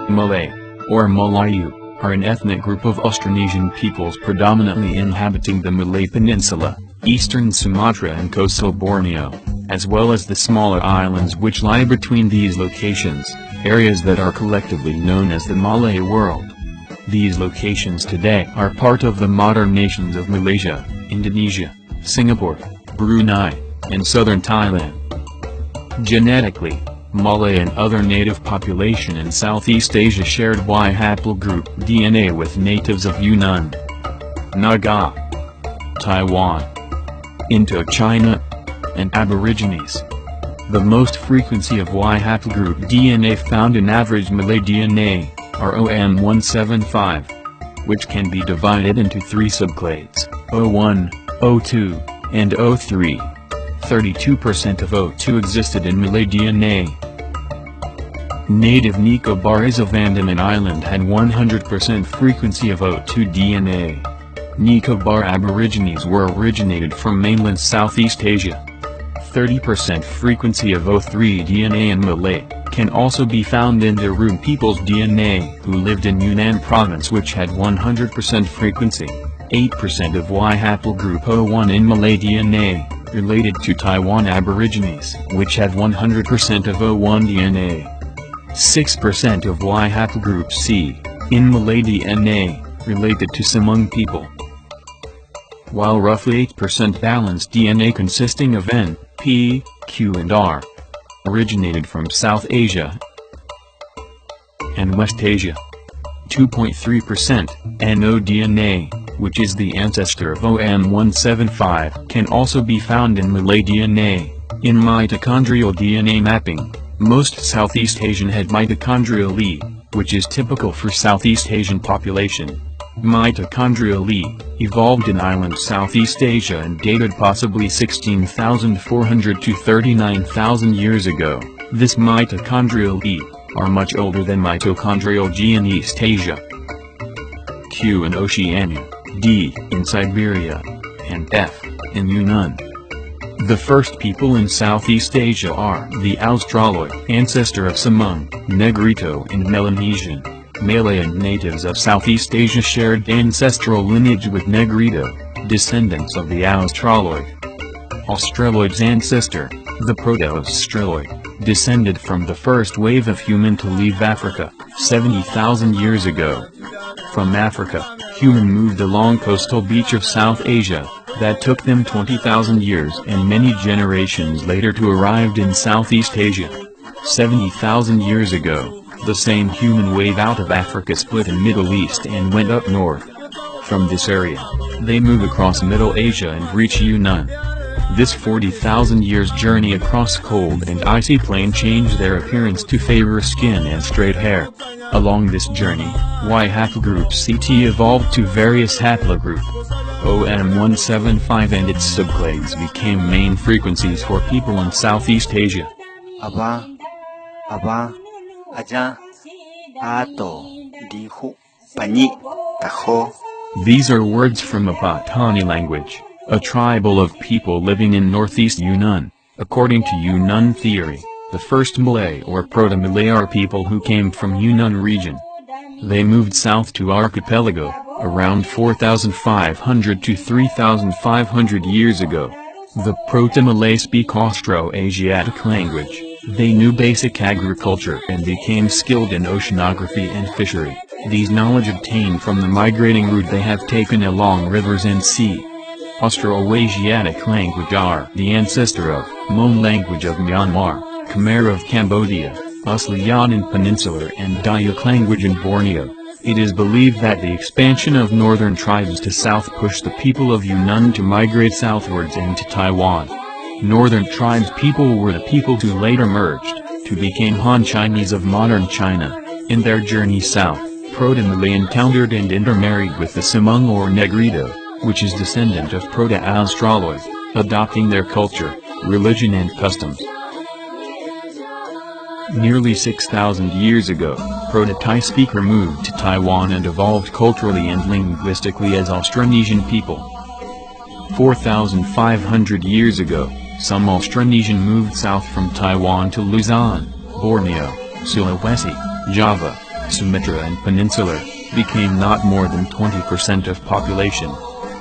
Malay, or Melayu, are an ethnic group of Austronesian peoples predominantly inhabiting the Malay Peninsula, eastern Sumatra and coastal Borneo, as well as the smaller islands which lie between these locations, areas that are collectively known as the Malay world. These locations today are part of the modern nations of Malaysia, Indonesia, Singapore, Brunei, and southern Thailand. Genetically, Malay and other native population in Southeast Asia shared Y haplogroup DNA with natives of Yunnan, Naga, Taiwan, Indochina, and Aborigines. The most frequency of Y haplogroup DNA found in average Malay DNA are OM175, which can be divided into three subclades, O1, O2, and O3. 32% of O2 existed in Malay DNA. Native Nicobares of Andaman Island had 100% frequency of O2 DNA. Nicobar Aborigines were originated from mainland Southeast Asia. 30% frequency of O3 DNA in Malay can also be found in the Arun people's DNA, who lived in Yunnan province, which had 100% frequency. 8% of Y haplogroup O1 in Malay DNA related to Taiwan Aborigines, which had 100% of O1 DNA. 6% of Y haplogroup C in Malay DNA related to Semang people, while roughly 8% balanced DNA consisting of N, P, Q and R originated from South Asia and West Asia. 2.3% NO DNA, which is the ancestor of OM175, can also be found in Malay DNA. In mitochondrial DNA mapping, most Southeast Asian had mitochondrial E, which is typical for Southeast Asian population. Mitochondrial E evolved in island Southeast Asia and dated possibly 16,400 to 39,000 years ago. This mitochondrial E are much older than mitochondrial G in East Asia, Q in Oceania, D in Siberia, and F in Yunnan. The first people in Southeast Asia are the Australoid, ancestor of Semang, Negrito and Melanesian. Malay and natives of Southeast Asia shared ancestral lineage with Negrito, descendants of the Australoid. Australoid's ancestor, the Proto-Australoid, descended from the first wave of human to leave Africa, 70,000 years ago. From Africa, human moved along coastal beach of South Asia, that took them 20,000 years and many generations later to arrived in Southeast Asia. 70,000 years ago, the same human wave out of Africa split in Middle East and went up north. From this area, they move across Middle Asia and reach Yunnan. This 40,000 years journey across cold and icy plain changed their appearance to favor skin and straight hair. Along this journey, Y haplogroup CT evolved to various haplogroup OM175 and its subclades became main frequencies for people in Southeast Asia. Aba, aja, ato, dihu, pani, taho. These are words from a Patani language, a tribal of people living in northeast Yunnan. According to Yunnan theory, the first Malay or Proto-Malay are people who came from Yunnan region. They moved south to Archipelago, around 4,500 to 3,500 years ago. The Proto-Malay speak Austro-Asiatic language. They knew basic agriculture and became skilled in oceanography and fishery. These knowledge obtained from the migrating route they have taken along rivers and sea. Austro-Asiatic language are the ancestor of Mon language of Myanmar, Khmer of Cambodia, Aslian in Peninsular and Dayak language in Borneo. It is believed that the expansion of northern tribes to south pushed the people of Yunnan to migrate southwards and to Taiwan. Northern tribes people were the people who later merged, to become Han Chinese of modern China. In their journey south, Proto-Malay encountered and intermarried with the Semang or Negrito, which is descendant of Proto-Australoid, adopting their culture, religion and customs. Nearly 6,000 years ago, Proto-Thai speaker moved to Taiwan and evolved culturally and linguistically as Austronesian people. 4,500 years ago, some Austronesian moved south from Taiwan to Luzon, Borneo, Sulawesi, Java, Sumatra and Peninsular, became not more than 20% of population.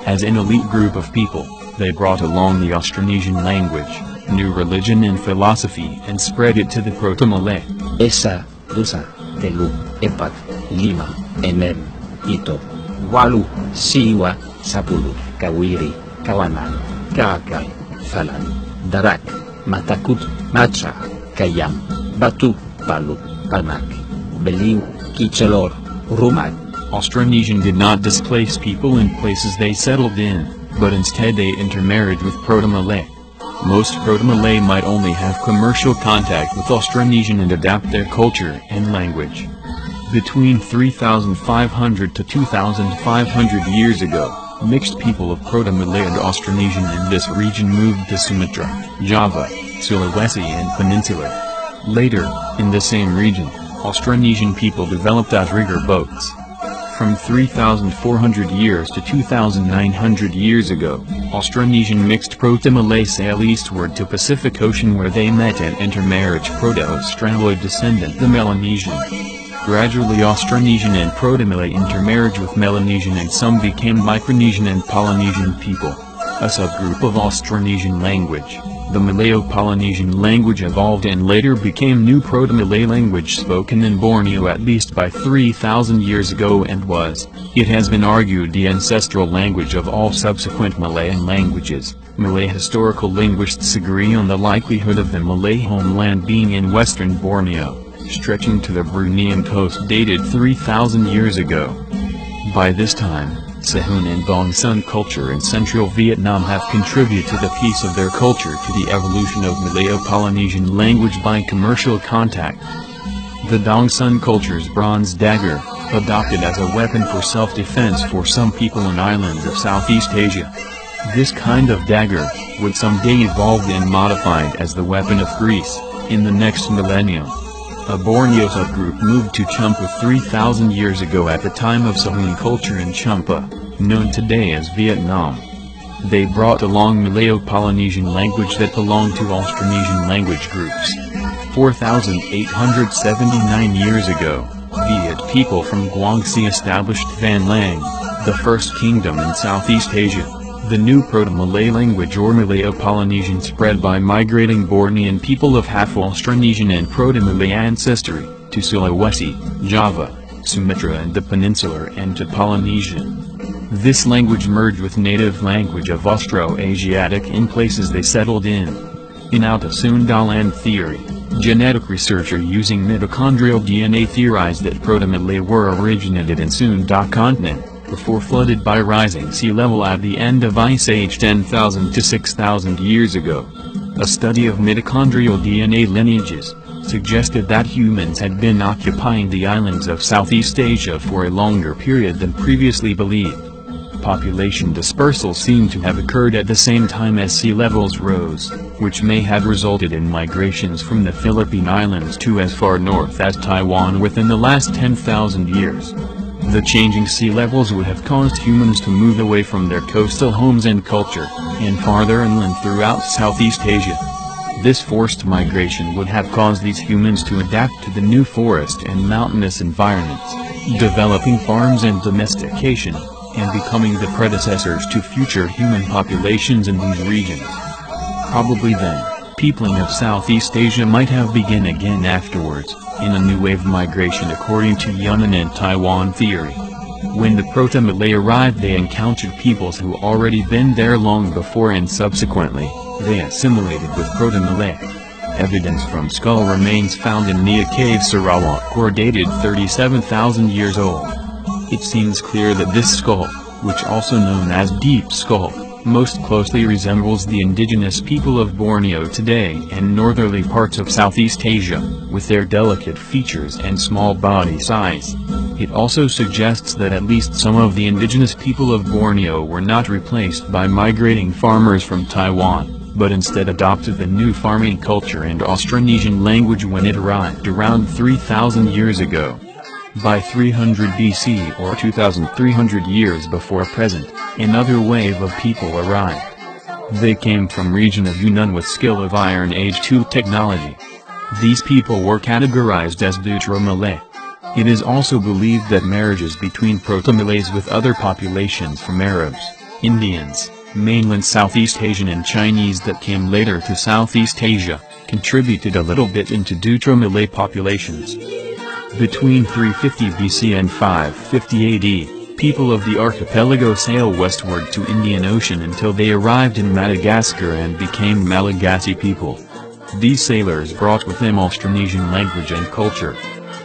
As an elite group of people, they brought along the Austronesian language, new religion and philosophy and spread it to the Proto-Malay. Esa, dusa, telu, epat, lima, enem, ito, walu, siwa, sapulu, kawiri, kawanan, kakay, falan, darak, matakut, macha, kayam, batu, palu, panak, beliw, kichalor, rumag. Austronesian did not displace people in places they settled in, but instead they intermarried with Proto-Malay. Most Proto-Malay might only have commercial contact with Austronesian and adapt their culture and language. Between 3,500 to 2,500 years ago, mixed people of Proto-Malay and Austronesian in this region moved to Sumatra, Java, Sulawesi and Peninsular. Later, in the same region, Austronesian people developed outrigger boats. From 3,400 years to 2,900 years ago, Austronesian mixed Proto-Malay sailed eastward to Pacific Ocean where they met and intermarriage Proto-Australoid descendant the Melanesian. Gradually Austronesian and Proto-Malay intermarriage with Melanesian and some became Micronesian and Polynesian people. A subgroup of Austronesian language, the Malayo-Polynesian language evolved and later became New Proto-Malay language spoken in Borneo at least by 3,000 years ago and was, it has been argued, the ancestral language of all subsequent Malayan languages. Malay historical linguists agree on the likelihood of the Malay homeland being in western Borneo, stretching to the Bruneian coast dated 3,000 years ago. By this time, Sahun and Bangsa culture in central Vietnam have contributed to the piece of their culture to the evolution of Malayo-Polynesian language by commercial contact. The Dongsun culture's bronze dagger, adopted as a weapon for self-defense for some people in islands of Southeast Asia. This kind of dagger would someday evolve and modified as the weapon of Greece, in the next millennium. A Borneo subgroup moved to Champa 3,000 years ago at the time of Sahun culture in Champa, known today as Vietnam. They brought along Malayo-Polynesian language that belonged to Austronesian language groups. 4,879 years ago, Viet people from Guangxi established Van Lang, the first kingdom in Southeast Asia. The new Proto-Malay language or Malayo-Polynesian spread by migrating Bornean people of half Austronesian and Proto-Malay ancestry, to Sulawesi, Java, Sumatra and the Peninsular and to Polynesian. This language merged with native language of Austroasiatic in places they settled in. In Alta-Sundaland theory, genetic researcher using mitochondrial DNA theorized that Proto-Malay were originated in Sunda continent, before flooded by rising sea level at the end of Ice Age 10,000 to 6,000 years ago. A study of mitochondrial DNA lineages suggested that humans had been occupying the islands of Southeast Asia for a longer period than previously believed. Population dispersal seemed to have occurred at the same time as sea levels rose, which may have resulted in migrations from the Philippine Islands to as far north as Taiwan within the last 10,000 years. The changing sea levels would have caused humans to move away from their coastal homes and culture, and farther inland throughout Southeast Asia. This forced migration would have caused these humans to adapt to the new forest and mountainous environments, developing farms and domestication, and becoming the predecessors to future human populations in these regions. Probably then, peopling of Southeast Asia might have begun again afterwards, in a new wave migration according to Yunnan and Taiwan theory. When the Proto-Malay arrived they encountered peoples who already been there long before and subsequently, they assimilated with Proto-Malay. Evidence from skull remains found in Nia Cave Sarawak were dated 37,000 years old. It seems clear that this skull, which also known as Deep Skull, most closely resembles the indigenous people of Borneo today and northerly parts of Southeast Asia, with their delicate features and small body size. It also suggests that at least some of the indigenous people of Borneo were not replaced by migrating farmers from Taiwan, but instead adopted the new farming culture and Austronesian language when it arrived around 3,000 years ago. By 300 BC or 2,300 years before present, another wave of people arrived. They came from region of Yunnan with skill of Iron Age 2 technology. These people were categorized as Deutero-Malay. It is also believed that marriages between Proto-Malays with other populations from Arabs, Indians, mainland Southeast Asian and Chinese that came later to Southeast Asia, contributed a little bit into Deutero-Malay populations. Between 350 BC and 550 AD, people of the archipelago sailed westward to Indian Ocean until they arrived in Madagascar and became Malagasy people. These sailors brought with them Austronesian language and culture.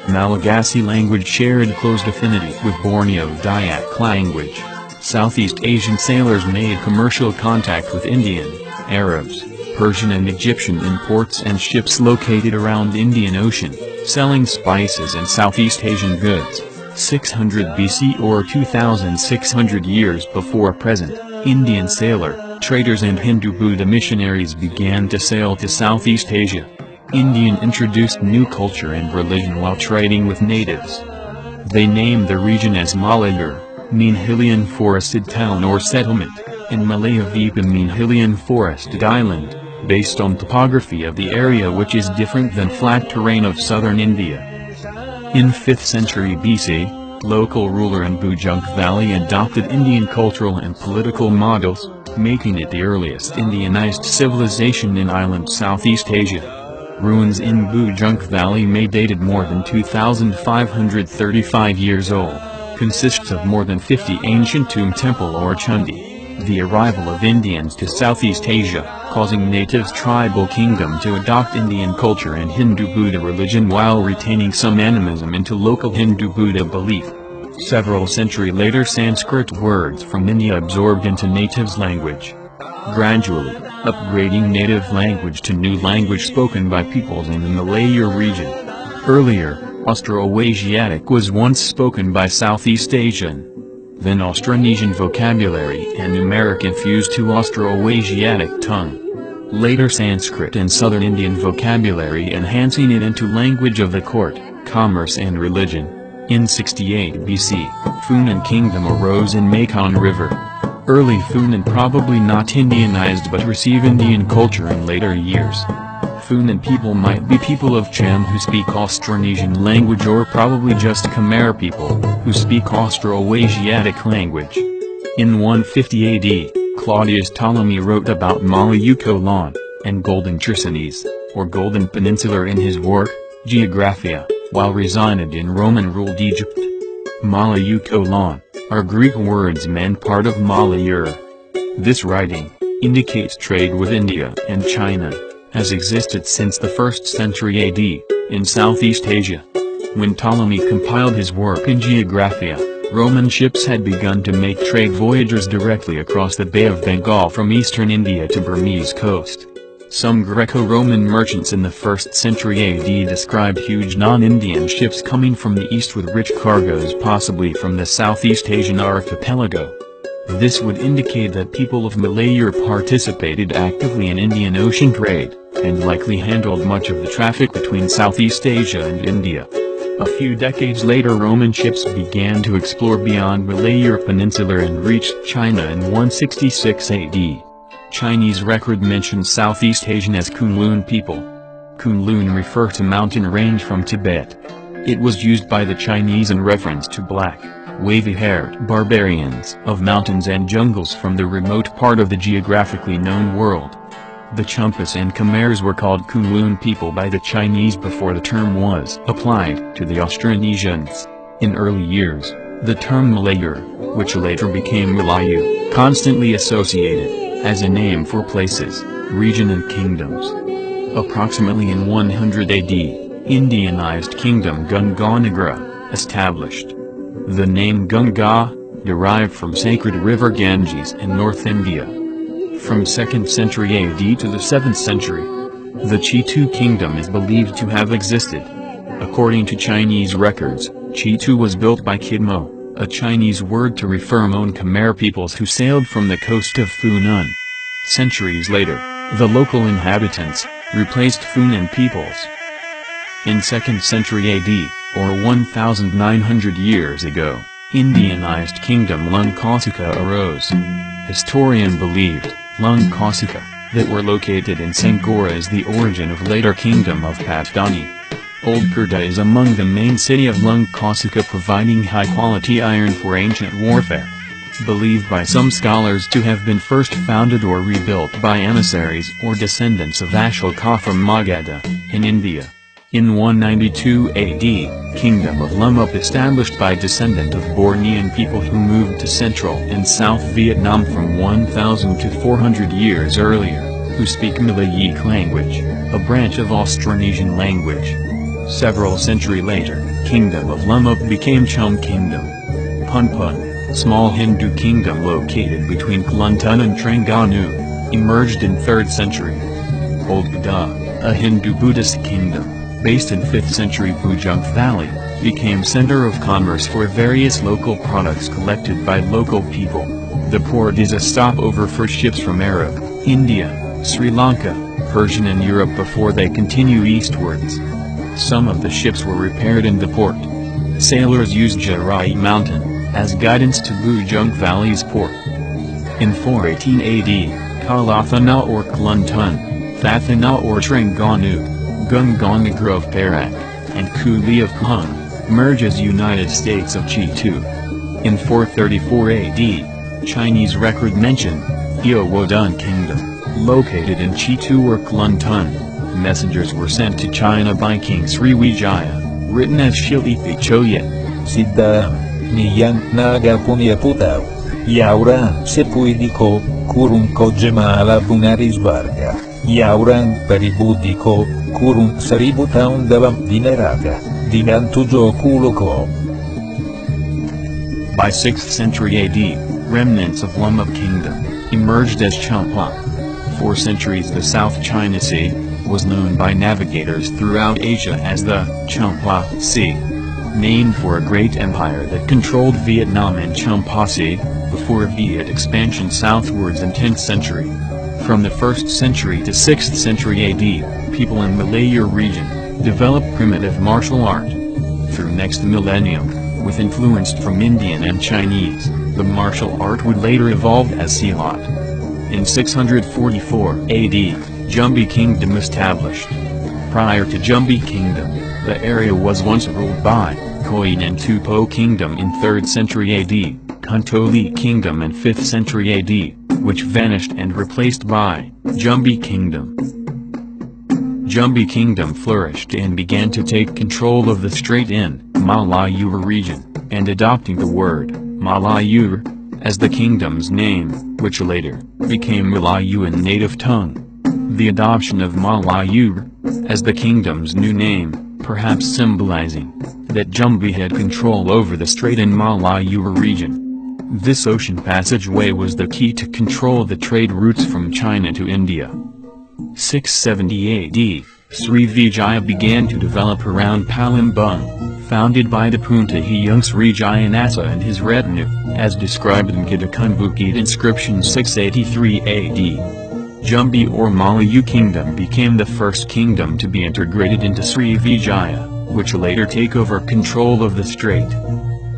Malagasy language shared close affinity with Borneo Dayak language. Southeast Asian sailors made commercial contact with Indian, Arabs, Persian and Egyptian imports and ships located around Indian Ocean, selling spices and Southeast Asian goods. 600 BC or 2,600 years before present, Indian sailor, traders and Hindu Buddha missionaries began to sail to Southeast Asia. Indian introduced new culture and religion while trading with natives. They named the region as Malayur, mean Hillian forested town or settlement, and Malayavipa mean Hillian forested island, based on topography of the area which is different than flat terrain of southern India. In 5th century BC, local ruler in Bujunk Valley adopted Indian cultural and political models, making it the earliest Indianized civilization in island Southeast Asia. Ruins in Bujunk Valley may dated more than 2,535 years old, consists of more than 50 ancient tomb temple or chundi. The arrival of Indians to Southeast Asia, causing natives' tribal kingdom to adopt Indian culture and Hindu Buddha religion while retaining some animism into local Hindu Buddha belief. Several centuries later Sanskrit words from India absorbed into natives' language. Gradually, upgrading native language to new language spoken by peoples in the Malayu region. Earlier, Austroasiatic was once spoken by Southeast Asian. Then Austronesian vocabulary and Numeric fused to Austroasiatic tongue. Later Sanskrit and Southern Indian vocabulary enhancing it into language of the court, commerce and religion. In 68 BC, Funan Kingdom arose in Mekong River. Early Funan probably not Indianized but receive Indian culture in later years. Funan people might be people of Cham who speak Austronesian language or probably just Khmer people, who speak Austroasiatic language. In 150 AD, Claudius Ptolemy wrote about Malayu and Golden Chersonese, or Golden Peninsular in his work, Geographia, while resided in Roman-ruled Egypt. Malayu are Greek words meant part of Malayur. This writing indicates trade with India and China has existed since the 1st century AD, in Southeast Asia. When Ptolemy compiled his work in Geographia, Roman ships had begun to make trade voyages directly across the Bay of Bengal from eastern India to Burmese coast. Some Greco-Roman merchants in the 1st century AD described huge non-Indian ships coming from the east with rich cargoes possibly from the Southeast Asian archipelago. This would indicate that people of Malayur participated actively in Indian Ocean trade, and likely handled much of the traffic between Southeast Asia and India. A few decades later Roman ships began to explore beyond Malayur Peninsula and reached China in 166 AD. Chinese record mentions Southeast Asian as Kunlun people. Kunlun refer to mountain range from Tibet. It was used by the Chinese in reference to black, wavy-haired barbarians of mountains and jungles from the remote part of the geographically known world. The Chumpas and Khmers were called Kunlun people by the Chinese before the term was applied to the Austronesians. In early years, the term Malayur, which later became Malayu, constantly associated as a name for places, region and kingdoms. Approximately in 100 AD, Indianized kingdom Gunganagra established. The name Gunga derived from sacred river Ganges in North India. From 2nd century AD to the 7th century, the Chitu kingdom is believed to have existed. According to Chinese records, Chitu was built by Khmer, a Chinese word to refer Mon Khmer peoples who sailed from the coast of Funan. Centuries later, the local inhabitants replaced Funan peoples. In 2nd century AD, or 1,900 years ago, Indianized kingdom Lung Kasuka arose. Historian believed, Lung Kasuka, that were located in Sangora is the origin of later kingdom of Patdani. Old Kurta is among the main city of Lung Kosaka, providing high-quality iron for ancient warfare. Believed by some scholars to have been first founded or rebuilt by emissaries or descendants of Ashoka from Magadha, in India. In 192 AD, Kingdom of Lummup established by descendant of Bornean people who moved to Central and South Vietnam from 1000 to 400 years earlier, who speak Malayic language, a branch of Austronesian language. Several centuries later, Kingdom of Lummup became Chum Kingdom. Punpun, small Hindu kingdom located between Kelantan and Terengganu, emerged in 3rd century. Old Kedah, a Hindu-Buddhist kingdom, based in 5th century Pujunk Valley, became center of commerce for various local products collected by local people. The port is a stopover for ships from Arab, India, Sri Lanka, Persian and Europe before they continue eastwards. Some of the ships were repaired in the port. Sailors used Jarai Mountain as guidance to Pujunk Valley's port. In 418 AD, Kalathana or Kelantan, Thathana or Terengganu, Gunggong Grove Perak, and Kuli of Kung, merge as United States of Chitu. In 434 AD, Chinese record mention, Eowodun Kingdom, located in Chitu or Kelantan. Messengers were sent to China by King Sriwijaya, written as Shilipi Choyet. Siddha, Niyan Naga Punya Putau, Yaura Sepuidiko, Kurung Kojemala Punarisvarga, Yaurang Peribudiko, Kurung Saributaun Davam Dineraga, Dinantujo Kuloko. By 6th century AD, remnants of Lummup Kingdom emerged as Champa. For centuries the South China Sea was known by navigators throughout Asia as the Champa Sea, named for a great empire that controlled Vietnam and Champa Sea, before Viet expansion southwards in 10th century. From the 1st century to 6th century AD, people in Malaya region developed primitive martial art. Through next millennium, with influence from Indian and Chinese, the martial art would later evolve as Silat. In 644 AD, Jumbi Kingdom established. Prior to Jumbi Kingdom, the area was once ruled by Koyin and Tupo Kingdom in 3rd century AD, Kantoli Kingdom in 5th century AD, which vanished and replaced by Jumbi Kingdom. Jumbi Kingdom flourished and began to take control of the strait in Malayur region, and adopting the word Malayur as the kingdom's name, which later became Malayu in native tongue. The adoption of Malayur as the kingdom's new name, perhaps symbolizing that Jumbi had control over the strait in Malayur region. This ocean passageway was the key to control the trade routes from China to India. 670 AD, Srivijaya began to develop around Palembang, founded by the Punta Hyang Srijayanasa and his retinue, as described in Kitakun Bukit inscription 683 AD. Jumbi or Malayu Kingdom became the first kingdom to be integrated into Srivijaya, which later take over control of the strait.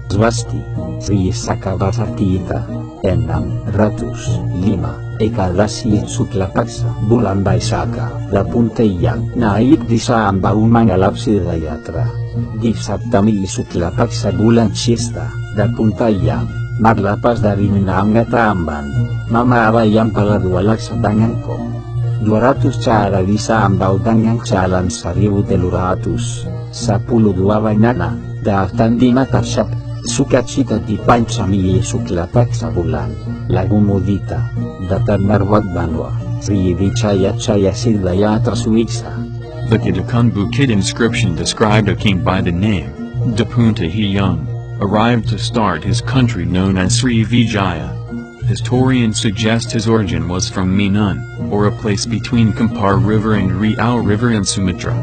Swasti, Sri Sakabasatita, Enam, Ratus, Lima, Ekalasi Suklapaksa, Bulan Baisaka, La Puntayang, Naib Disa Ambau Mangalapsi Dayatra, Divsaptami Suklapaksa Bulan Chista, La Puntayang, Maglapas dari Minangata Amban, Mama Abayang Paladualak sa Dangan ko. 200 cara Disa Ambau Dangang Salan sa 1200, 12 Bainana, Daaftan di Matashap. Sukacita di Pancami Suklapak sa bulan, Lagumudita, Datan Marwag Banwa, Srivijaya Chaya Siddhayatra Suiksa. The Kitakun Bukit inscription described a king by the name, Dapunta Hyang, arrived to start his country known as Srivijaya. Historians suggest his origin was from Minun, or a place between Kampar River and Riau River in Sumatra.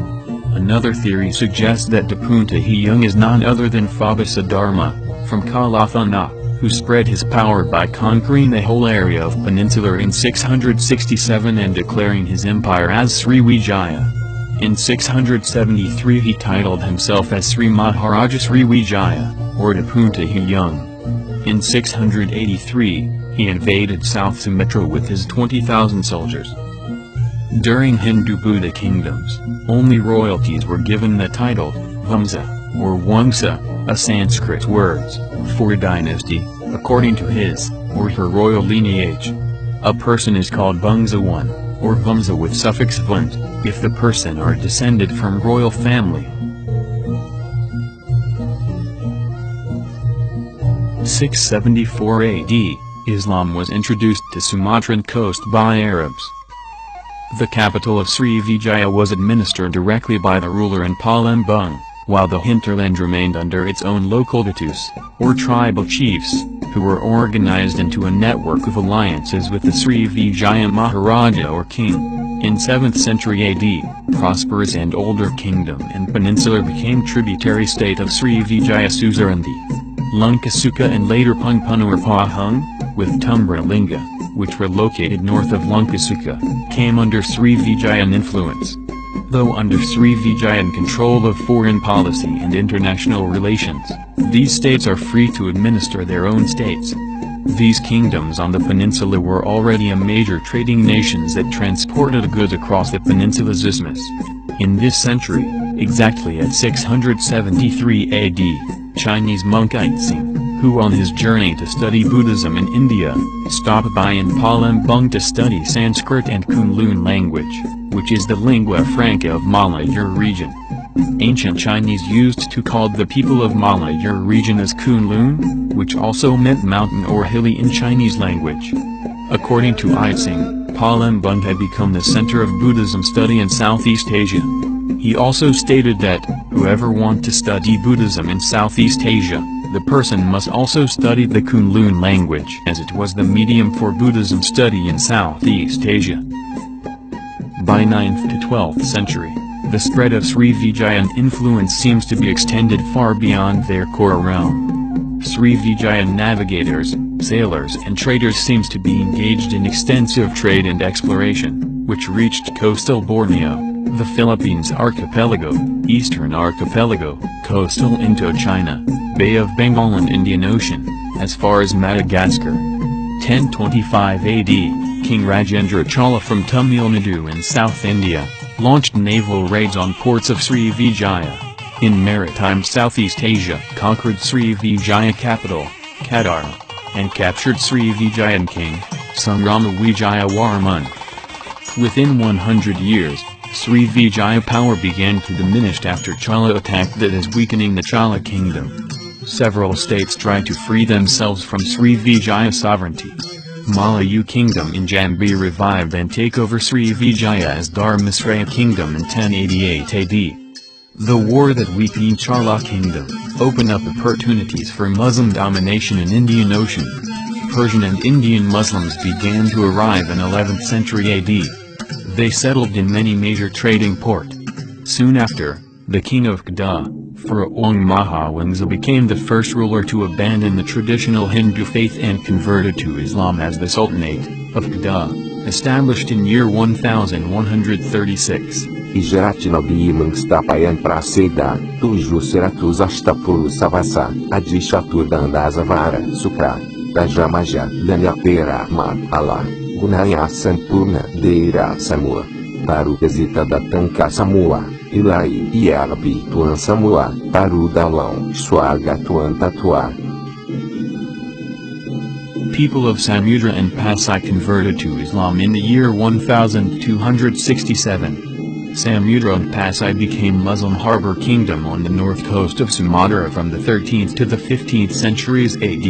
Another theory suggests that Dapunta Hyang is none other than Phobasa Dharma, from Kalathana, who spread his power by conquering the whole area of Peninsular in 667 and declaring his empire as Sriwijaya. In 673 he titled himself as Sri Maharaja Sriwijaya, or Dapunta Hyang. In 683, he invaded South Sumatra with his 20,000 soldiers. During Hindu-Buddha kingdoms, only royalties were given the title, Vamsa, or Wangsa, a Sanskrit words, for dynasty, according to his, or her royal lineage. A person is called Bangsawan, or Vamsa with suffix vant, if the person are descended from royal family. 674 AD, Islam was introduced to Sumatran coast by Arabs. The capital of Srivijaya was administered directly by the ruler in Palembang, while the hinterland remained under its own local datus, or tribal chiefs, who were organized into a network of alliances with the Srivijaya Maharaja or king. In 7th century AD, prosperous and older kingdom and peninsular became tributary state of Srivijaya Suzerainty. Lungkasuka and later Pungpunur Pahang, with Tumbralinga, which were located north of Lungkasuka, came under Srivijayan influence. Though under Srivijayan control of foreign policy and international relations, these states are free to administer their own states. These kingdoms on the peninsula were already a major trading nations that transported goods across the peninsula's isthmus. In this century, exactly at 673 AD, Chinese monk Yixing, who on his journey to study Buddhism in India, stopped by in Palembang to study Sanskrit and Kunlun language, which is the lingua franca of Malaya region. Ancient Chinese used to call the people of Malaya region as Kunlun, which also meant mountain or hilly in Chinese language. According to Yixing, Palembang had become the center of Buddhism study in Southeast Asia. He also stated that, whoever want to study Buddhism in Southeast Asia, the person must also study the Kunlun language as it was the medium for Buddhism study in Southeast Asia. By 9th to 12th century, the spread of Srivijayan influence seems to be extended far beyond their core realm. Srivijayan navigators, sailors and traders seems to be engaged in extensive trade and exploration, which reached coastal Borneo, the Philippines archipelago, Eastern archipelago, coastal Indochina, Bay of Bengal and Indian Ocean, as far as Madagascar. 1025 AD, King Rajendra Chola from Tamil Nadu in South India, launched naval raids on ports of Srivijaya. In maritime Southeast Asia, conquered Srivijaya capital, Kadar, and captured Srivijayan king, Sungrama Wijayawarman. Within 100 years, Srivijaya power began to diminish after Chola attacked that is weakening the Chola kingdom. Several states tried to free themselves from Srivijaya sovereignty. Malayu kingdom in Jambi revived and take over Srivijaya as Dharmasraya kingdom in 1088 AD. The war that weakened Chola kingdom opened up opportunities for Muslim domination in Indian Ocean. Persian and Indian Muslims began to arrive in 11th century AD. They settled in many major trading ports. Soon after, the king of Kedah, Pharaoh Mahawangsa became the first ruler to abandon the traditional Hindu faith and converted to Islam as the Sultanate of Kedah, established in year 1136. Ijaratinabi Mungstapayan Praseda, Tuju Seratus Ashtapuru Savasa, Adishaturdandazavara, Sukra, Rajamaja, Lanyapera Allah, Gunaya Sampurna, Deira Samua, Paru Gazita da Tanka Samua, Ilai, Iarabi Tuan Samua, Paru Dalão, Swaga Tuan Tatua. People of Samudra and Pasai converted to Islam in the year 1267. Samudra and Pasai became Muslim harbor kingdom on the north coast of Sumatra from the 13th to the 15th centuries AD.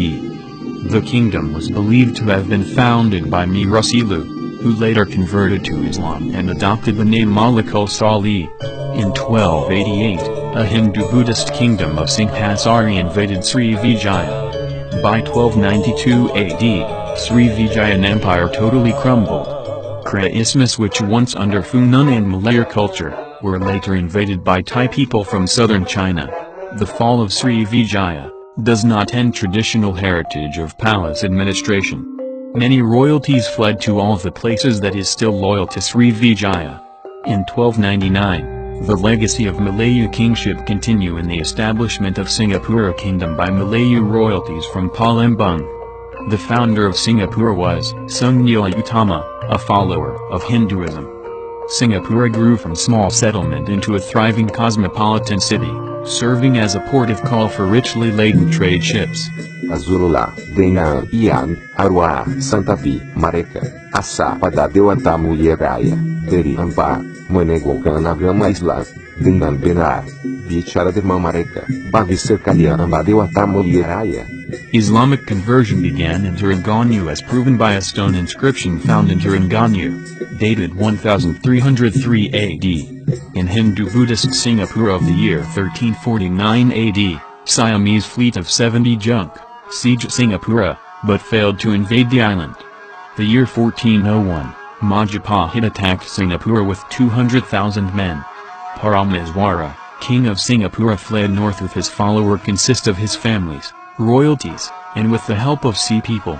The kingdom was believed to have been founded by Mir Rasilu, who later converted to Islam and adopted the name Malikul Sali. In 1288, a Hindu-Buddhist kingdom of Singhasari invaded Srivijaya. By 1292 AD, Srivijayan Empire totally crumbled. Kra Isthmus, which once under Funan and Malaya culture, were later invaded by Thai people from southern China. The fall of Srivijaya does not end traditional heritage of palace administration. Many royalties fled to all the places that is still loyal to Srivijaya. In 1299, the legacy of Malayu kingship continue in the establishment of Singapura kingdom by Malayu royalties from Palembang. The founder of Singapore was Sungnila Utama, a follower of Hinduism. Singapore grew from small settlement into a thriving cosmopolitan city, serving as a port of call for richly laden trade ships. Azulula, Dengan, Ian, Arwah, Santapi, Mareka, Asal pada Dewata Mulheraya, Dari Ampa, Menegongkan Agama Islam, dengan benar, bicara dengan mereka, bagi sekalian Amba Dewata Mulheraya. Islamic conversion began in Terengganu as proven by a stone inscription found in Terengganu, dated 1303 AD. In Hindu-Buddhist Singapore of the year 1349 AD, Siamese fleet of 70 junk sieged Singapore, but failed to invade the island. The year 1401, Majapahit attacked Singapore with 200,000 men. Parameswara, king of Singapore, fled north with his follower consist of his families, royalties, and with the help of sea people.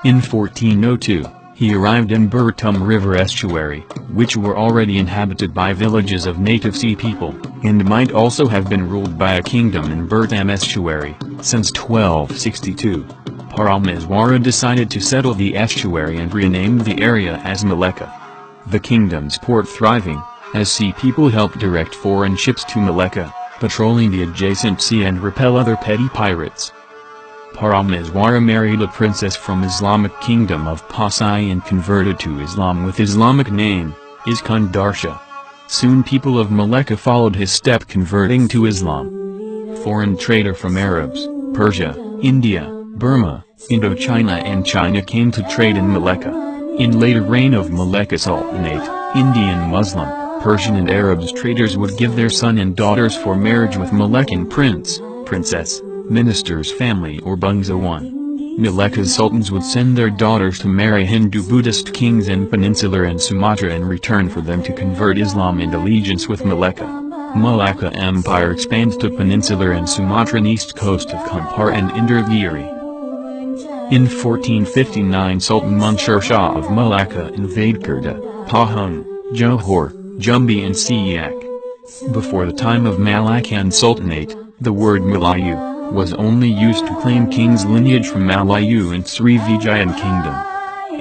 In 1402, he arrived in Bertum River estuary, which were already inhabited by villages of native sea people, and might also have been ruled by a kingdom in Bertum estuary, since 1262. Parameswara decided to settle the estuary and renamed the area as Malacca. The kingdom's port thriving, as sea people helped direct foreign ships to Malacca, patrolling the adjacent sea and repel other petty pirates. Parameswara married a princess from Islamic kingdom of Pasai and converted to Islam with Islamic name, Iskandarsha. Soon people of Malacca followed his step, converting to Islam. Foreign trader from Arabs, Persia, India, Burma, Indochina and China came to trade in Malacca. In later reign of Malacca Sultanate, Indian Muslim, Persian and Arabs traders would give their son and daughters for marriage with Malaccan prince, princess, minister's family or Bangsawan. Malacca's sultans would send their daughters to marry Hindu-Buddhist kings in Peninsular and Sumatra in return for them to convert Islam and allegiance with Malacca. Malacca Empire expanded to Peninsular and Sumatran east coast of Kampar and Indergiri. In 1459 Sultan Mansur Shah of Malacca invaded Kerda, Pahang, Johor, Jambi and Siak. Before the time of Malaccan Sultanate, the word Melayu was only used to claim king's lineage from Malayu and Srivijayan kingdom.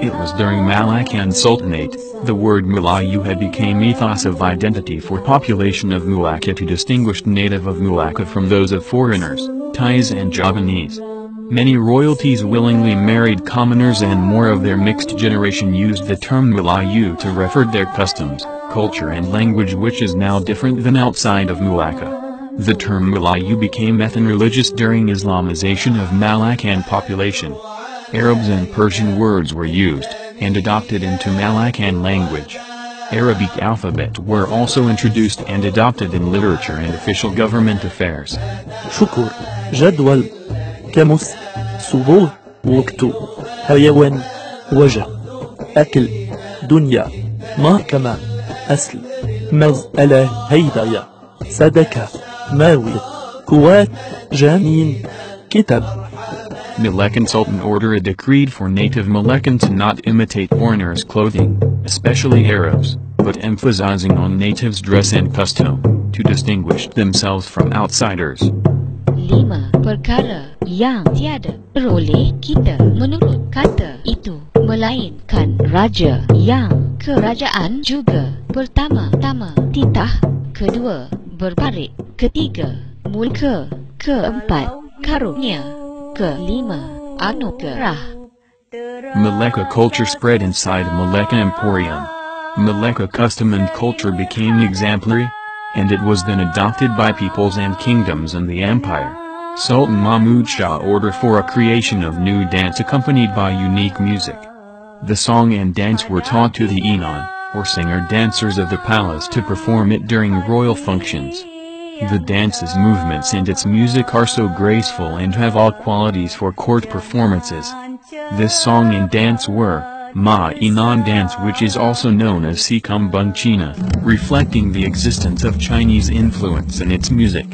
It was during Malaccan Sultanate, the word Melayu had become ethos of identity for population of Malacca to distinguish native of Malacca from those of foreigners, Thais and Javanese. Many royalties willingly married commoners and more of their mixed generation used the term Melayu to refer their customs, culture and language, which is now different than outside of Malacca. The term Melayu became ethno-religious during Islamization of Malaccan population. Arabs and Persian words were used, and adopted into Malaccan language. Arabic alphabet were also introduced and adopted in literature and official government affairs. شكر جدول كمس صبور وقت حيوان وجه أكل دنيا محكمة أصل مسألة هداية صدقة ماوي قوات جانين كتاب. Malaccan Sultan ordered a decree for native Malaccan to not imitate foreigners' clothing, especially Arabs, but emphasizing on natives' dress and custom, to distinguish themselves from outsiders. 5 perkara yang tiada oleh kita menurut kata itu, melainkan raja yang kerajaan juga. Pertama-tama titah, kedua berparit, ketiga mulka, keempat karunia, kelima anugerah. Malacca culture spread inside Malacca Emporium. Malacca custom and culture became exemplary, and it was then adopted by peoples and kingdoms in the empire. Sultan Mahmud Shah ordered for a creation of new dance accompanied by unique music. The song and dance were taught to the Inan, or singer-dancers of the palace, to perform it during royal functions. The dance's movements and its music are so graceful and have all qualities for court performances. This song and dance were Ma Inan dance, which is also known as Sikumbung China, reflecting the existence of Chinese influence in its music.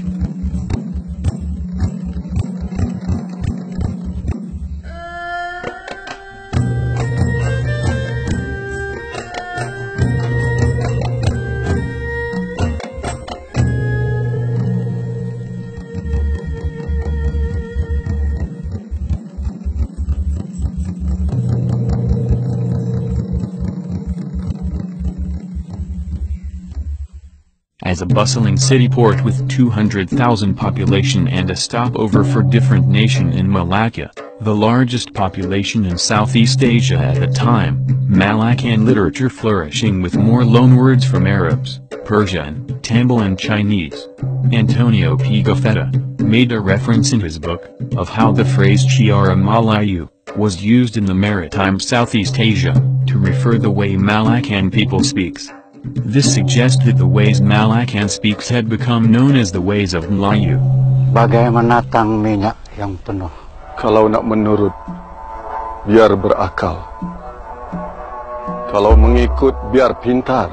is a bustling city port with 200,000 population and a stopover for different nation in Malacca, the largest population in Southeast Asia at the time. Malaccan literature flourishing with more loanwords from Arabs, Persian, Tamil and Chinese. Antonio Pigafetta made a reference in his book of how the phrase Chiara Melayu was used in the maritime Southeast Asia to refer the way Malaccan people speaks. This suggests that the ways Malaccan speaks had become known as the ways of Melayu. Bagai menatang minyak yang penuh. Kalau nak menurut, biar berakal. Kalau mengikut, biar pintar.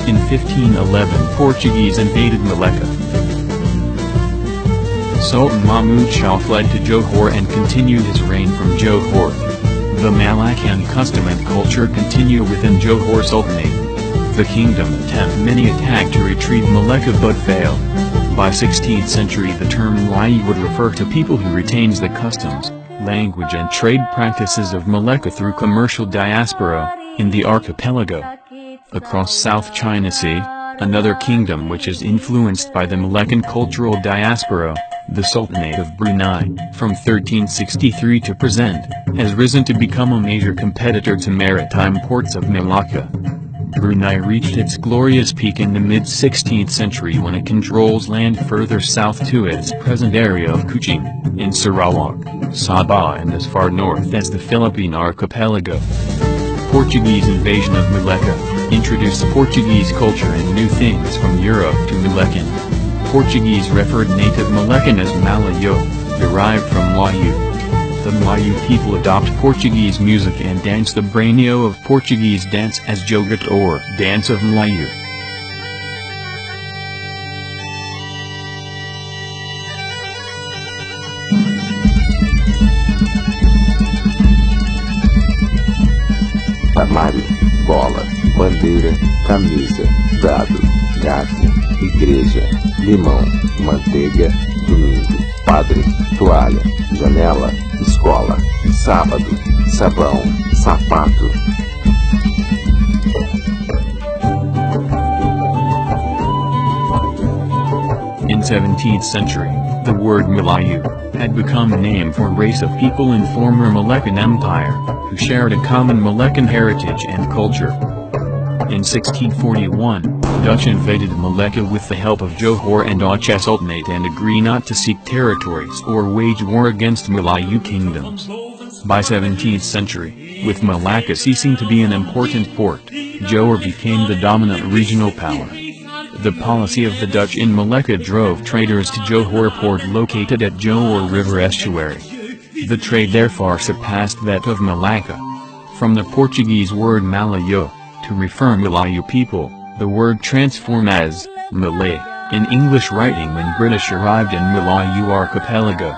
In 1511, Portuguese invaded Malacca. Sultan Mahmud Shah fled to Johor and continued his reign from Johor. The Malaccan custom and culture continue within Johor Sultanate. The kingdom attempted many attacks to retrieve Malacca but failed. By 16th century the term Melayu would refer to people who retains the customs, language and trade practices of Malacca through commercial diaspora, in the archipelago. Across South China Sea, another kingdom which is influenced by the Malaccan cultural diaspora, the Sultanate of Brunei, from 1363 to present, has risen to become a major competitor to maritime ports of Malacca. Brunei reached its glorious peak in the mid-16th century when it controls land further south to its present area of Kuching, in Sarawak, Sabah and as far north as the Philippine archipelago. Portuguese invasion of Malacca introduced Portuguese culture and new things from Europe to Malaccan. Portuguese referred native Malaccan as Malayo, derived from Melayu. The Melayu people adopt Portuguese music and dance the brainio of Portuguese dance as joget or dance of Melayu. Armário, bola, bandeira, camisa, dado, gato, igreja, limão, manteiga, domingo, padre, toalha, janela, escola, sábado, sabão, sapato. In 17th century, the word Melayu had become a name for a race of people in former Malaccan Empire, who shared a common Malaccan heritage and culture. In 1641, Dutch invaded Malacca with the help of Johor and Aceh Sultanate and agreed not to seek territories or wage war against Melayu kingdoms. By 17th century, with Malacca ceasing to be an important port, Johor became the dominant regional power. The policy of the Dutch in Malacca drove traders to Johor port located at Johor River estuary. The trade therefore surpassed that of Malacca. From the Portuguese word Malayo, to refer Melayu people, the word transformed as Malay in English writing when British arrived in Melayu archipelago.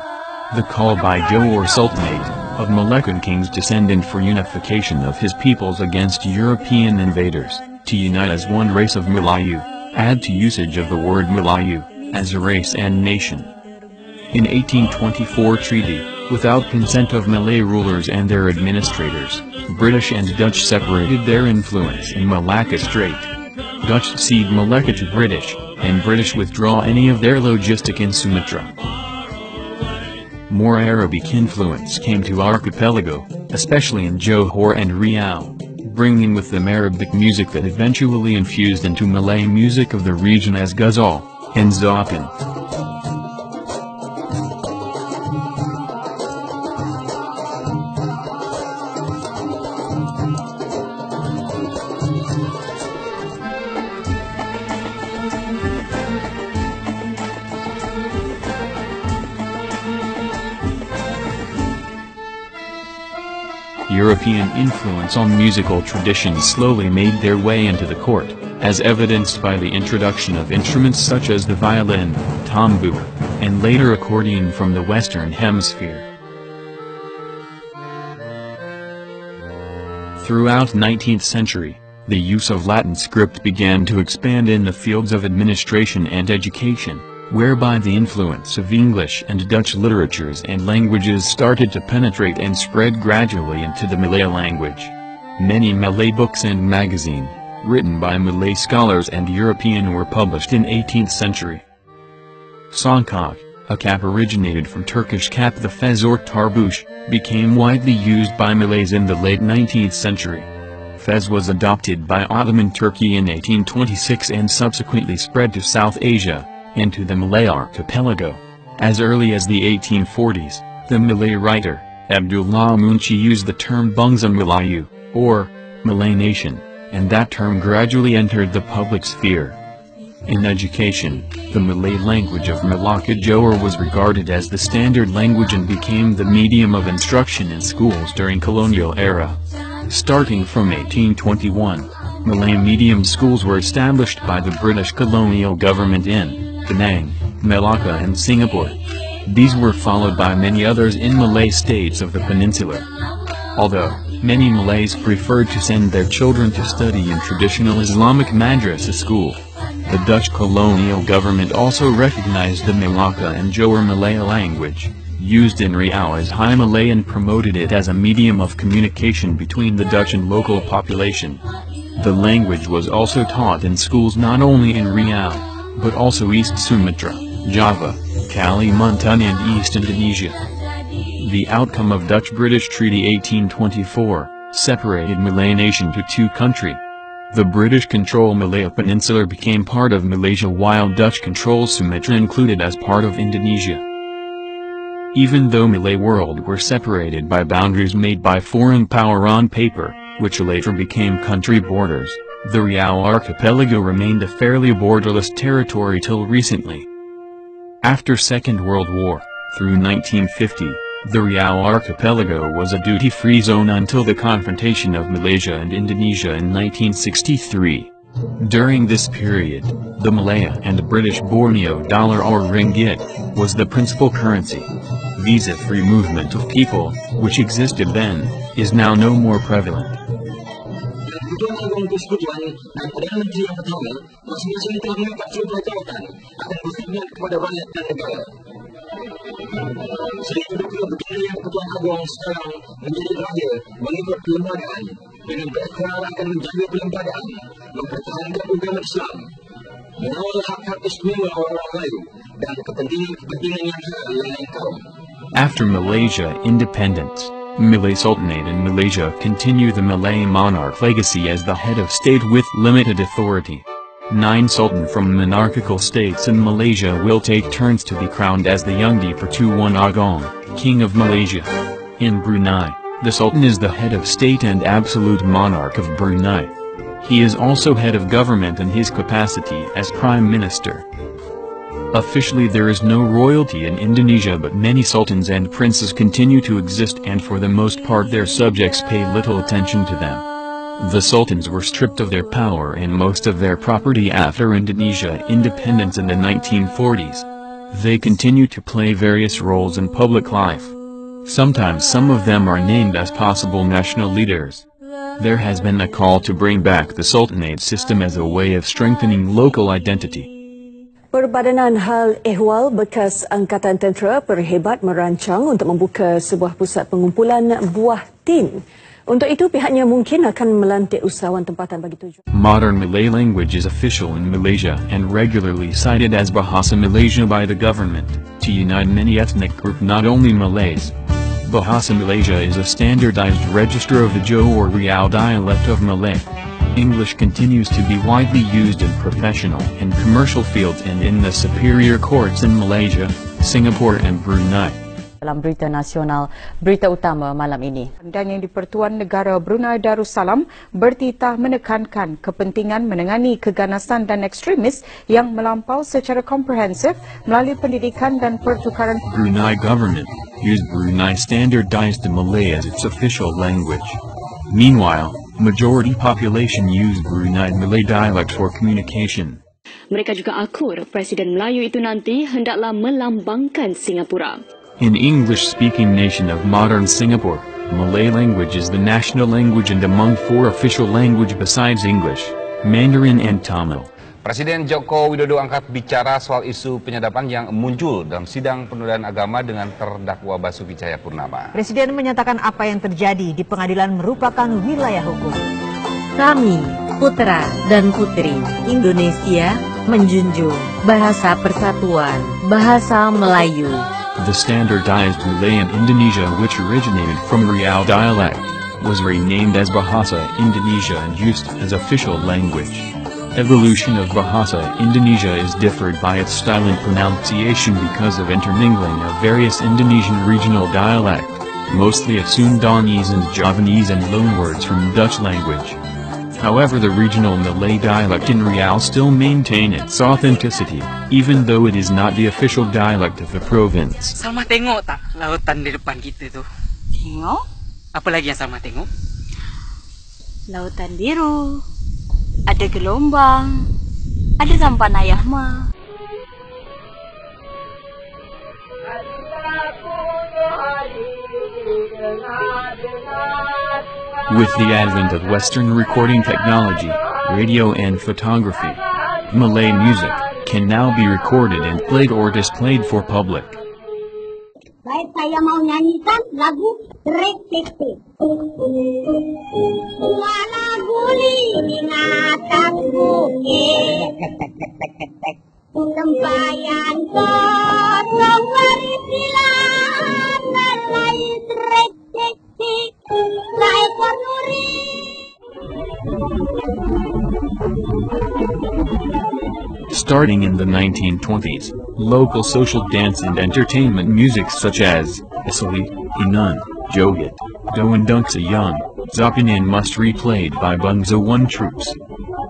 The call by Johor Sultanate, of Malaccan kings descendant for unification of his peoples against European invaders, to unite as one race of Melayu, add to usage of the word Melayu, as a race and nation. In 1824 treaty, without consent of Malay rulers and their administrators, British and Dutch separated their influence in Malacca Strait. Dutch cede Malacca to British, and British withdraw any of their logistic in Sumatra. More Arabic influence came to archipelago, especially in Johor and Riau, bringing with them Arabic music that eventually infused into Malay music of the region as ghazal and zapan. European influence on musical traditions slowly made their way into the court, as evidenced by the introduction of instruments such as the violin, tambur, and later accordion from the Western Hemisphere. Throughout 19th century, the use of Latin script began to expand in the fields of administration and education, whereby the influence of English and Dutch literatures and languages started to penetrate and spread gradually into the Malay language. Many Malay books and magazines, written by Malay scholars and European, were published in 18th century. Songkok, a cap originated from Turkish kap the fez or tarbush, became widely used by Malays in the late 19th century. Fez was adopted by Ottoman Turkey in 1826 and subsequently spread to South Asia, and to the Malay archipelago. As early as the 1840s, the Malay writer, Abdullah Munshi, used the term Bangsa Melayu, or Malay nation, and that term gradually entered the public sphere. In education, the Malay language of Malacca Johor was regarded as the standard language and became the medium of instruction in schools during colonial era. Starting from 1821, Malay medium schools were established by the British colonial government in Penang, Malacca and Singapore. These were followed by many others in Malay states of the peninsula. Although many Malays preferred to send their children to study in traditional Islamic madrasah school, the Dutch colonial government also recognized the Malacca and Johor Malay language, used in Riau as High Malay, and promoted it as a medium of communication between the Dutch and local population. The language was also taught in schools not only in Riau, but also East Sumatra, Java, Kalimantan and East Indonesia. The outcome of Dutch-British Treaty 1824 separated Malay nation to two countries. The British-controlled Malaya Peninsula became part of Malaysia while Dutch-controlled Sumatra included as part of Indonesia. Even though Malay world were separated by boundaries made by foreign power on paper, which later became country borders, the Riau archipelago remained a fairly borderless territory till recently. After Second World War, through 1950, the Riau archipelago was a duty-free zone until the confrontation of Malaysia and Indonesia in 1963. During this period, the Malaya and British Borneo dollar or ringgit was the principal currency. Visa-free movement of people, which existed then, is now no more prevalent. After Malaysia Independence, Malay Sultanate and Malaysia continue the Malay monarch legacy as the head of state with limited authority. 9 sultan from monarchical states in Malaysia will take turns to be crowned as the Yang di-Pertuan Agong, King of Malaysia. In Brunei, the Sultan is the head of state and absolute monarch of Brunei. He is also head of government in his capacity as Prime Minister. Officially there is no royalty in Indonesia, but many sultans and princes continue to exist, and for the most part their subjects pay little attention to them. The sultans were stripped of their power and most of their property after Indonesia independence in the 1940s. They continue to play various roles in public life. Sometimes some of them are named as possible national leaders. There has been a call to bring back the Sultanate system as a way of strengthening local identity. Perbadanan Hal Ehwal bekas Angkatan Tentera Perhebat merancang untuk membuka sebuah pusat pengumpulan buah tin. Untuk itu, pihaknya mungkin akan melantik usahawan tempatan bagi tujuan. Modern Malay language is official in Malaysia and regularly cited as Bahasa Malaysia by the government, to unite many ethnic groups, not only Malays. Bahasa Malaysia is a standardized register of the Johor Riau dialect of Malay. English continues to be widely used in professional and commercial fields and in the superior courts in Malaysia, Singapore and Brunei. Dalam berita nasional, berita utama malam ini. Dan yang di-Pertuan Negara Brunei Darussalam bertitah menekankan kepentingan menangani keganasan dan ekstremis yang melampau secara komprehensif melalui pendidikan dan pertukaran. Brunei government used Brunei standardized Malay as its official language. Meanwhile, majority population use Brunei Malay dialect for communication. Mereka juga akur Presiden Melayu itu nanti hendaklah melambangkan Singapura. In English-speaking nation of modern Singapore, Malay language is the national language and among 4 official language besides English, Mandarin and Tamil. Presiden Joko Widodo angkat bicara soal isu penyadapan yang muncul dalam sidang penodaan agama dengan terdakwa Basuki Cahayapurnama. Presiden menyatakan apa yang terjadi di pengadilan merupakan wilayah hukum. Kami putra dan putri Indonesia menjunjung bahasa persatuan, bahasa Melayu. The standardized Malayan Indonesia, which originated from Riau dialect, was renamed as Bahasa Indonesia and used as official language. Evolution of Bahasa Indonesia is differed by its style and pronunciation because of intermingling of various Indonesian regional dialect, mostly of Sundanese and Javanese and loanwords from Dutch language. However, the regional Malay dialect in Riau still maintain its authenticity, even though it is not the official dialect of the province. Salma tengok tak lautan di depan kita tuh? Tengok. Apa lagi yang Salma tengok? Lautan biru, ada gelombang, ada sampan ayah ma. With the advent of Western recording technology, radio and photography, Malay music can now be recorded and played or displayed for public. Baik, saya mau nyanyikan lagu Trekete. Wala guli ingatan bukit. Tempayan kosong berisilan nalai Trekete. Lai Kornuri. Starting in the 1920s, local social dance and entertainment music such as Asal, Hinan, Joget, Doendunk Sayang, Zapin and Must replayed by Bangsa One troops.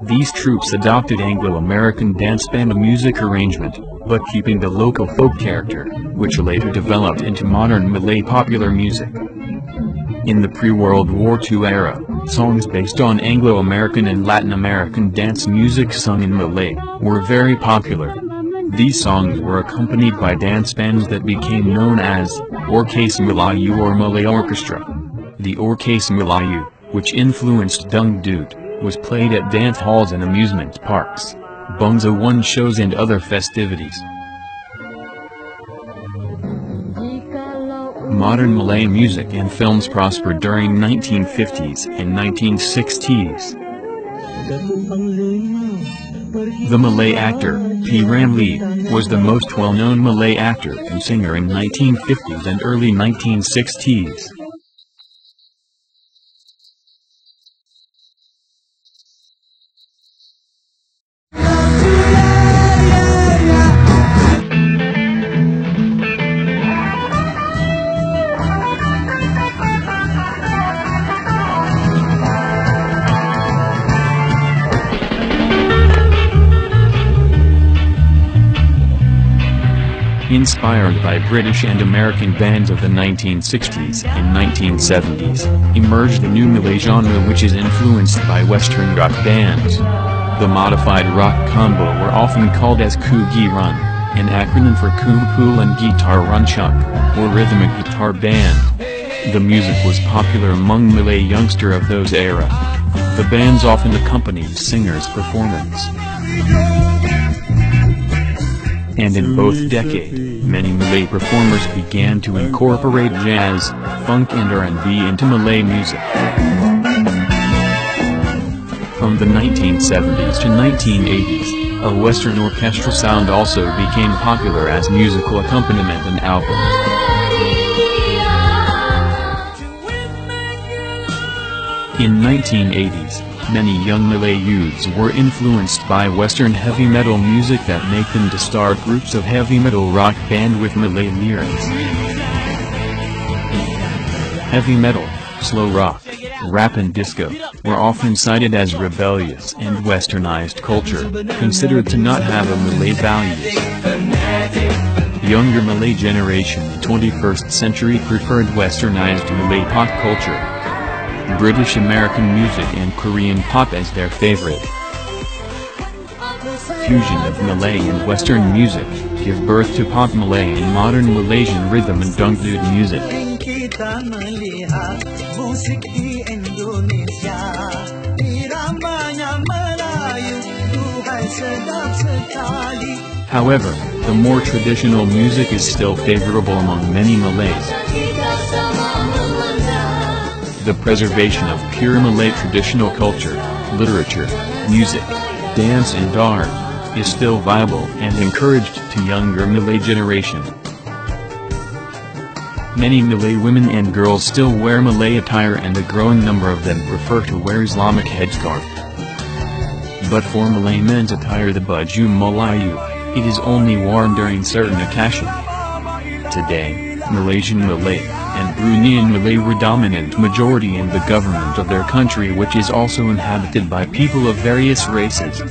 These troops adopted Anglo-American dance band music arrangement, but keeping the local folk character, which later developed into modern Malay popular music. In the pre-World War II era, songs based on Anglo-American and Latin American dance music sung in Malay were very popular. These songs were accompanied by dance bands that became known as Orkes Melayu or Malay Orchestra. The Orkes Melayu, which influenced Dangdut, was played at dance halls and amusement parks, Bangsa One shows and other festivities. Modern Malay music and films prospered during 1950s and 1960s. The Malay actor, P. Ramlee, was the most well-known Malay actor and singer in 1950s and early 1960s. Inspired by British and American bands of the 1960s and 1970s, emerged a new Malay genre which is influenced by Western rock bands. The modified rock combo were often called as Kugi Run, an acronym for Kumpulan Gitar Runcuk, or rhythmic guitar band. The music was popular among Malay youngsters of those era. The bands often accompanied singers' performance. And in both decades, many Malay performers began to incorporate jazz, funk and R&B into Malay music. From the 1970s to 1980s, a Western orchestral sound also became popular as musical accompaniment in albums. In 1980s, many young Malay youths were influenced by Western heavy metal music that make them to start groups of heavy metal rock band with Malay lyrics. Heavy metal, slow rock, rap and disco were often cited as rebellious and westernized culture, considered to not have a Malay values. Younger Malay generation in the 21st century preferred westernized Malay pop culture, British American music and Korean pop as their favorite. Fusion of Malay and Western music give birth to pop Malay and modern Malaysian rhythm and dangdut music. However, the more traditional music is still favorable among many Malays. The preservation of pure Malay traditional culture literature, music, dance and art, is still viable and encouraged to younger Malay generation. Many Malay women and girls still wear Malay attire and a growing number of them prefer to wear Islamic headscarf. But for Malay men's attire, the Baju Melayu, it is only worn during certain occasions. Today, Malaysian Malay and Bruneian Malay were dominant majority in the government of their country, which is also inhabited by people of various races.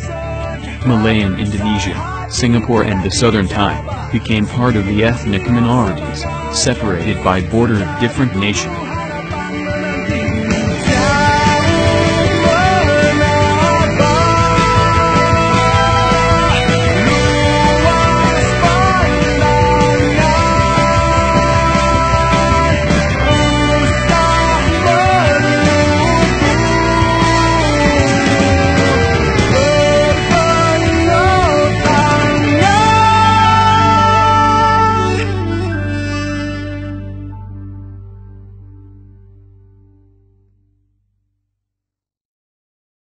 Malay in Indonesia, Singapore and the Southern Thai became part of the ethnic minorities, separated by border of different nations.